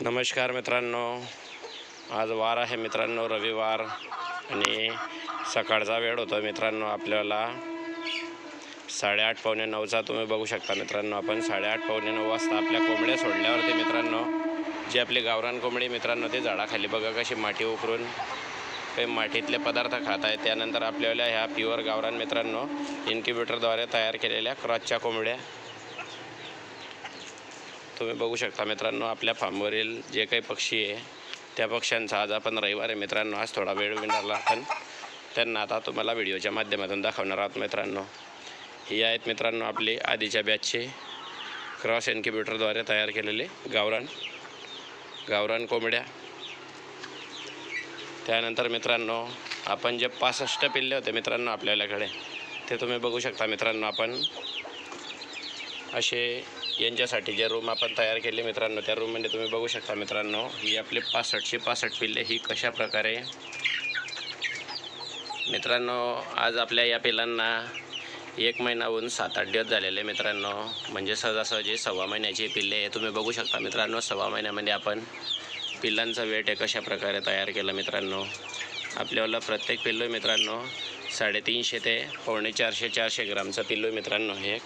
नमस्कार मित्रांनो, आज वार आहे मित्रांनो, रविवार आणि सकाळचा वेळ होता मित्रांनो. आपल्याला 8:30 पावणे 9चा तुम्ही बघू शकता मित्रांनो. आपण 8:30 पावणे 9 वाजता आपल्या कोंबड्या सोडल्यावरती मित्रांनो, जी आपली गावरान कोंबडी मित्रांनो ती झाडाखाली बघा कशी माती उकरून काही मातीतले पदार्थ खात आहे. त्यानंतर आपल्याला ह्या प्युअर गावरान मित्रांनो इन्क्युबेटरद्वारे तयार केलेल्या क्रॉसच्या कोंबड्या तुम्ही बघू शकता मित्रांनो. आपल्या फार्मवरील जे काही पक्षी आहे त्या पक्ष्यांचा आज आपण रविवार आहे मित्रांनो, आज थोडा वेळ मिळाला पण त्यांना आता तुम्हाला व्हिडिओच्या माध्यमातून दाखवणार आहोत मित्रांनो. ही आहेत मित्रांनो आपली आधीच्या बॅचचे क्रॉस इन्क्युबेटरद्वारे तयार केलेले गावरान कोंबड्या. त्यानंतर मित्रांनो आपण जे 65 पिल्ले होते मित्रांनो आपल्याकडे ते तुम्ही बघू शकता मित्रांनो. आपण असे यांच्यासाठी जे रूम आपण तयार केले मित्रांनो, त्या रूममध्ये तुम्ही बघू शकता मित्रांनो, ही आपली 65 पिल्ले ही कशा प्रकारे मित्रांनो. आज आपल्या या पिल्लांना 1 महिना होऊन 7-8 दिवस झालेले मित्रांनो, म्हणजे सहजासहजी 1.25 महिन्याची पिल्ले आहे. तुम्ही बघू शकता मित्रांनो 1.25 महिन्यामध्ये आपण पिल्लांचा वेट आहे कशा प्रकारे तयार केला मित्रांनो. आपल्याला प्रत्येक पिल्लू मित्रांनो 350 ते 450 ग्रामचं पिल्लू मित्रांनो हे.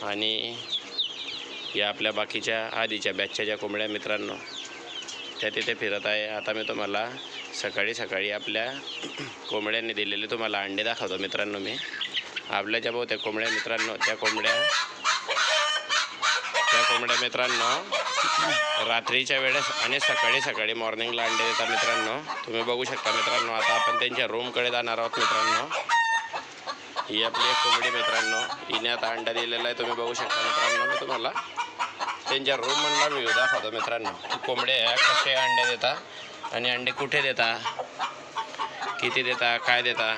आणि या आपल्या बाकीच्या आधीच्या बॅचच्या ज्या कोंबड्या मित्रांनो त्या तिथे फिरत आहे. आता मी तुम्हाला सकाळी आपल्या कोंबड्यांनी दिलेले तुम्हाला अंडे दाखवतो मित्रांनो. मी आपल्या ज्या बहुतेक कोंबड्या मित्रांनो त्या कोंबड्या मित्रांनो रात्रीच्या वेळेस आणि सकाळी मॉर्निंगला अंडे देतात मित्रांनो. तुम्ही बघू शकता मित्रांनो. आता आपण त्यांच्या रूमकडे जाणार आहोत मित्रांनो. ही आपली एक कोंबडी मित्रांनो, हिने आता अंडा दिलेला आहे. तुम्ही बघू शकता मित्रांनो. मी तुम्हाला त्यांच्या रूममधला व्ह्यू दाखवतो मित्रांनो. कोंबड्या कसे अंडे देतात आणि अंडे कुठे देता, किती देता, काय देता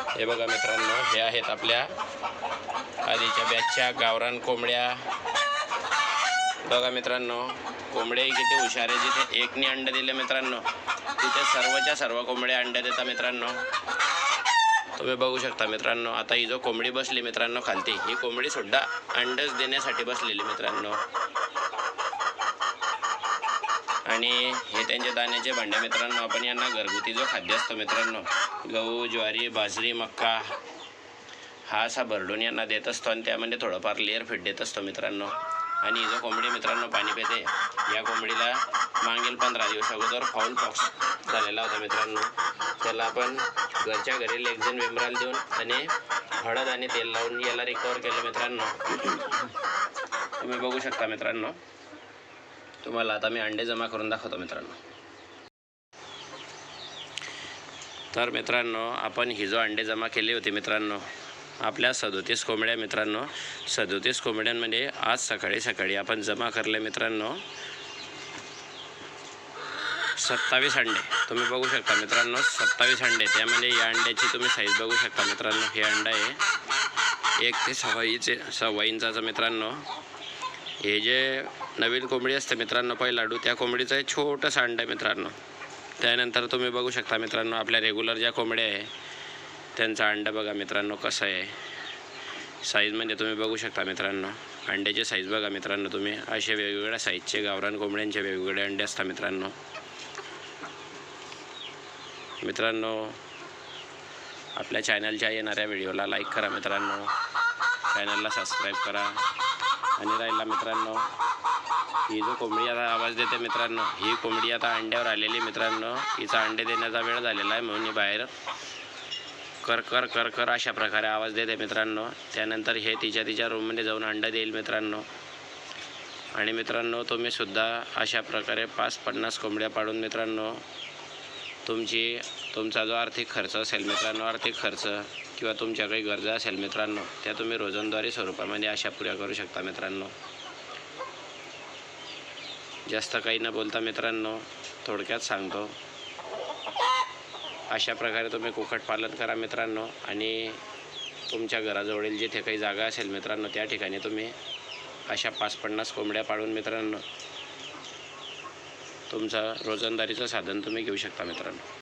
हे बघा मित्रांनो. हे आहेत आपल्या आधीच्या बॅचच्या गावरान कोंबड्या. बघा मित्रांनो कोंबड्या किती हुशार आहे. जिथे एकने अंडे दिले मित्रांनो तिथे सर्वच्या सर्व कोंबड्या अंडे देतात मित्रांनो. तुम्ही बघू शकता मित्रांनो. आता ही जो कोंबडी बसली मित्रांनो खालती, ही कोंबडी सुद्धा अंडच देण्यासाठी बसलेली मित्रांनो. आणि हे त्यांचे दाण्याचे भांडे मित्रांनो. आपण यांना घरगुती जो खाद्य असतो मित्रांनो, गहू, ज्वारी, बाजरी, मक्का हा असा भरडून यांना देत असतो आणि त्यामध्ये थोडंफार लेअर फीड देत असतो मित्रांनो. आणि ही जो कोंबडी मित्रांनो पाणी पिते, या कोंबडीला मागील 15 दिवस अगोदर फाऊल पॉक्स झालेला होता मित्रांनो. त्याला आपण घरच्या घरी लेक्झिन विमराल देऊन आणि हळद आणि तेल लावून याला रिकवर केलं मित्रांनो. तुम्ही बघू शकता मित्रांनो. तुम्हाला आता मी अंडे जमा करून दाखवतो मित्रांनो. तर मित्रांनो आपण ही जो अंडे जमा केले होते मित्रांनो आपल्या 37 कोंबड्या मित्रांनो, 37 कोंबड्यांमध्ये आज सकाळी आपण जमा करले मित्रांनो 27 अंडे. तुम्ही बघू शकता मित्रांनो 27 अंडे. त्यामध्ये या अंड्याची तुम्ही साईज बघू शकता मित्रांनो. हे अंडा आहे 1 ते 1.25 इंचाचं मित्रांनो. हे जे नवीन कोंबडी असते मित्रांनो पहिलाडू, त्या कोंबडीचं एक छोटंसं अंडं आहे मित्रांनो. त्यानंतर तुम्ही बघू शकता मित्रांनो आपल्या रेग्युलर ज्या कोंबड्या आहे त्यांचा अंडा बघा मित्रांनो कसं आहे. साईजमध्ये तुम्ही बघू शकता मित्रांनो. अंड्याची साईज बघा मित्रांनो. तुम्ही असे वेगवेगळ्या साईजचे गावरान कोंबड्यांचे वेगवेगळे अंडे असतात मित्रांनो. आपल्या चॅनलच्या येणाऱ्या व्हिडिओला लाईक करा मित्रांनो, चॅनलला सबस्क्राईब करा. आणि राहिला मित्रांनो ही जो कोंबडी आता आवाज देते मित्रांनो, ही कोंबडी आता अंड्यावर आलेली मित्रांनो. हिचा अंडे देण्याचा वेळ झालेला आहे म्हणून ही बाहेर कर कर कर कर अशा प्रकारे आवाज देते मित्रांनो. त्यानंतर हे तिच्या रूममध्ये जाऊन अंडा देईल मित्रांनो. आणि मित्रांनो तुम्ही सुद्धा अशा प्रकारे 5-50 कोंबड्या पाडून मित्रांनो तुमचा जो आर्थिक खर्च असेल मित्रांनो, आर्थिक खर्च किंवा तुमच्या काही गरजा असेल मित्रांनो, त्या तुम्ही रोजंदारी स्वरूपामध्ये अशा पुऱ्या करू शकता मित्रांनो. जास्त काही न बोलता मित्रांनो थोडक्यात सांगतो, अशा प्रकारे तुम्ही कुक्कुटपालन करा मित्रांनो. आणि तुमच्या घराजवळील जिथे काही जागा असेल मित्रांनो त्या ठिकाणी तुम्ही अशा 5-50 कोंबड्या पाडून मित्रांनो तुमचं रोजंदारीचं साधन तुम्ही घेऊ शकता मित्रांनो.